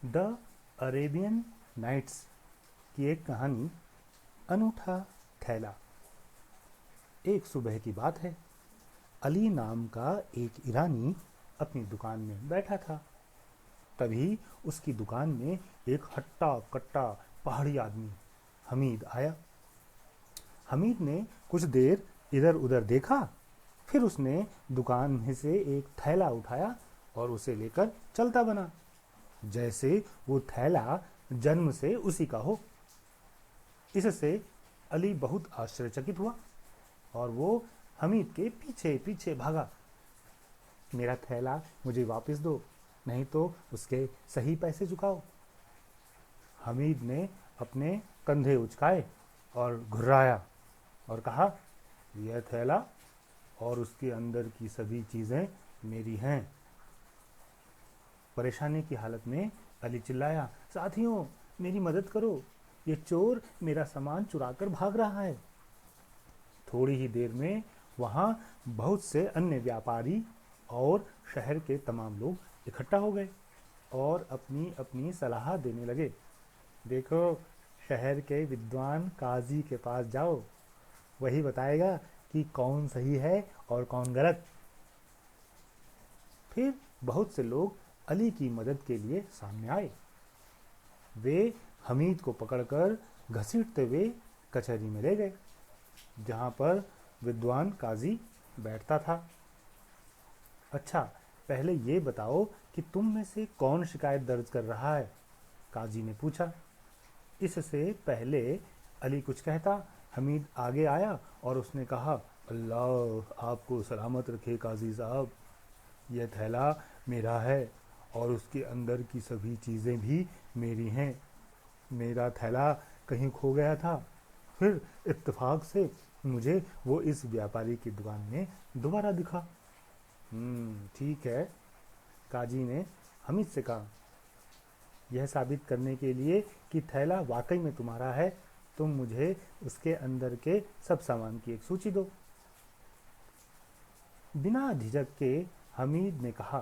The Arabian nights की एक कहानी, अनूठा थैला। एक सुबह की बात है। अली नाम का एक ईरानी अपनी दुकान में बैठा था। तभी उसकी दुकान में एक हट्टा कट्टा पहाड़ी आदमी हमीद आया। हमीद ने कुछ देर इधर उधर देखा, फिर उसने दुकान में से एक थैला उठाया और उसे लेकर चलता बना, जैसे वो थैला जन्म से उसी का हो। इससे अली बहुत आश्चर्यचकित हुआ और वो हमीद के पीछे पीछे भागा। मेरा थैला मुझे वापस दो, नहीं तो उसके सही पैसे चुकाओ। हमीद ने अपने कंधे उचकाए और घुर्राया और कहा, यह थैला और उसके अंदर की सभी चीज़ें मेरी हैं। परेशानी की हालत में अली चिल्लाया, साथियों मेरी मदद करो, ये चोर मेरा सामान चुराकर भाग रहा है। थोड़ी ही देर में वहाँ बहुत से अन्य व्यापारी और शहर के तमाम लोग इकट्ठा हो गए और अपनी अपनी सलाह देने लगे। देखो, शहर के विद्वान काजी के पास जाओ, वही बताएगा कि कौन सही है और कौन गलत। फिर बहुत से लोग अली की मदद के लिए सामने आए। वे हमीद को पकड़कर घसीटते हुए कचहरी में ले गए, जहाँ पर विद्वान काजी बैठता था। अच्छा, पहले ये बताओ कि तुम में से कौन शिकायत दर्ज कर रहा है? काजी ने पूछा। इससे पहले अली कुछ कहता, हमीद आगे आया और उसने कहा, अल्लाह आपको सलामत रखे काजी साहब, यह थैला मेरा है और उसके अंदर की सभी चीज़ें भी मेरी हैं। मेरा थैला कहीं खो गया था, फिर इत्तेफाक से मुझे वो इस व्यापारी की दुकान में दोबारा दिखा। ठीक है, काजी ने हमीद से कहा। यह साबित करने के लिए कि थैला वाकई में तुम्हारा है, तुम मुझे उसके अंदर के सब सामान की एक सूची दो। बिना झिझक के हमीद ने कहा,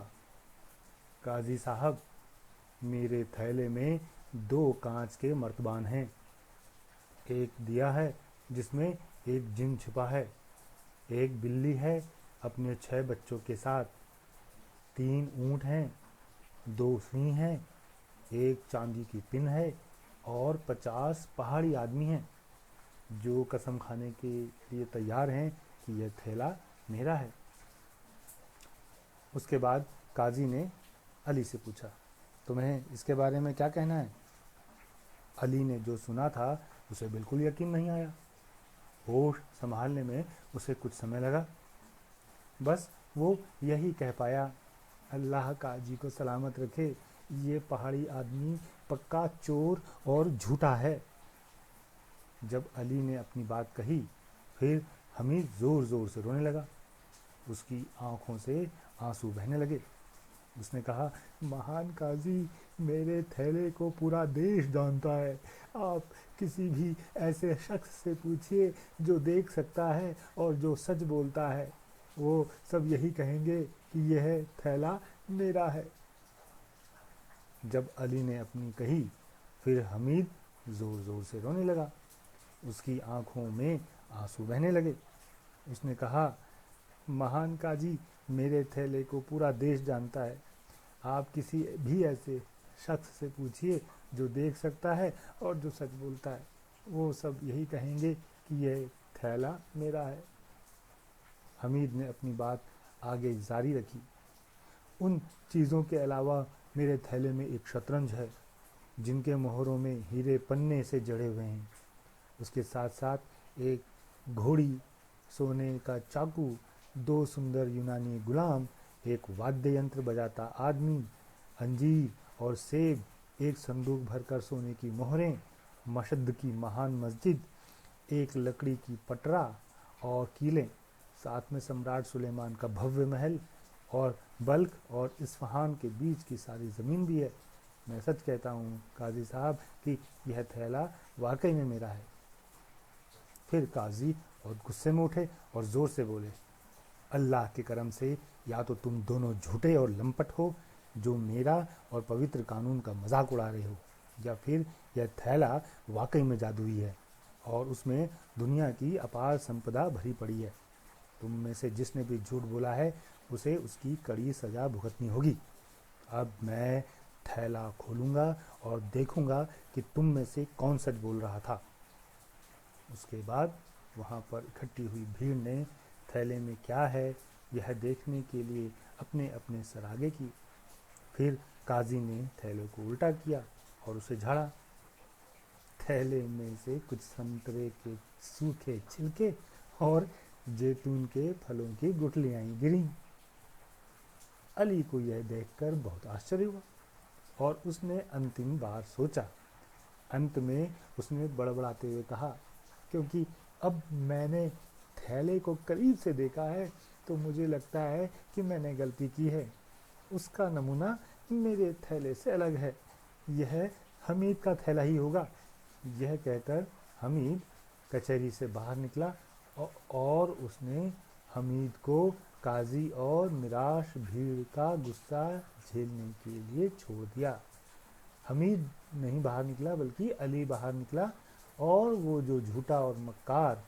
काजी साहब, मेरे थैले में 2 कांच के मर्तबान हैं। एक दिया है जिसमें एक जिन छिपा है, एक बिल्ली है अपने 6 बच्चों के साथ, 3 ऊँट हैं, 2 सिंह हैं, एक चांदी की पिन है और 50 पहाड़ी आदमी हैं जो कसम खाने के लिए तैयार हैं कि यह थैला मेरा है। उसके बाद काजी ने अली से पूछा, तुम्हें इसके बारे में क्या कहना है? अली ने जो सुना था उसे बिल्कुल यकीन नहीं आया। होश संभालने में उसे कुछ समय लगा। बस वो यही कह पाया, अल्लाह काजी को सलामत रखे, ये पहाड़ी आदमी पक्का चोर और झूठा है। जब अली ने अपनी बात कही, फिर हमीद जोर जोर से रोने लगा। उसकी आंखों से आंसू बहने लगे। उसने कहा, महान काजी, मेरे थैले को पूरा देश जानता है। आप किसी भी ऐसे शख्स से पूछिए जो देख सकता है और जो सच बोलता है, वो सब यही कहेंगे कि यह थैला मेरा है। जब अली ने अपनी कही, फिर हमीद जोर जोर से रोने लगा। उसकी आंखों में आंसू बहने लगे। उसने कहा, महान काजी, मेरे थैले को पूरा देश जानता है। आप किसी भी ऐसे शख्स से पूछिए जो देख सकता है और जो सच बोलता है, वो सब यही कहेंगे कि यह थैला मेरा है। हमीद ने अपनी बात आगे जारी रखी। उन चीज़ों के अलावा मेरे थैले में एक शतरंज है जिनके मोहरों में हीरे पन्ने से जड़े हुए हैं। उसके साथ साथ एक घोड़ी, सोने का चाकू, 2 सुंदर यूनानी गुलाम, एक वाद्य यंत्र बजाता आदमी, अंजीर और सेब, एक संदूक भरकर सोने की मोहरें, मशद की महान मस्जिद, एक लकड़ी की पटरा और कीलें, साथ में सम्राट सुलेमान का भव्य महल और बल्ख और इस्फहान के बीच की सारी ज़मीन भी है। मैं सच कहता हूँ काजी साहब कि यह थैला वाकई में मेरा है। फिर काजी बहुत गुस्से में उठे और ज़ोर से बोले, अल्लाह के करम से या तो तुम दोनों झूठे और लंपट हो, जो मेरा और पवित्र कानून का मजाक उड़ा रहे हो, या फिर यह थैला वाकई में जादुई है और उसमें दुनिया की अपार संपदा भरी पड़ी है। तुम में से जिसने भी झूठ बोला है उसे उसकी कड़ी सजा भुगतनी होगी। अब मैं थैला खोलूंगा और देखूंगा कि तुम में से कौन सच बोल रहा था। उसके बाद वहाँ पर इकट्ठी हुई भीड़ ने थैले में क्या है यह देखने के लिए अपने अपने सर आगे की। फिर काजी ने थैले को उल्टा किया और उसे झाड़ा। थैले में से कुछ संतरे के सूखे छिलके और जैतून के फलों की गुठलियां गिरीं। अली को यह देखकर बहुत आश्चर्य हुआ और उसने अंतिम बार सोचा। अंत में उसने बड़बड़ाते हुए कहा, क्योंकि अब मैंने थैले को करीब से देखा है तो मुझे लगता है कि मैंने गलती की है। उसका नमूना मेरे थैले से अलग है। यह हमीद का थैला ही होगा। यह कहकर हमीद कचहरी से बाहर निकला और उसने हमीद को काजी और निराश भीड़ का गुस्सा झेलने के लिए छोड़ दिया। हमीद नहीं बाहर निकला बल्कि अली बाहर निकला, और वो जो झूठा और मक्कार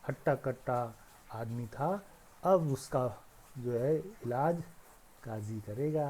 हट्टा कट्टा आदमी था, अब उसका जो है इलाज काजी करेगा।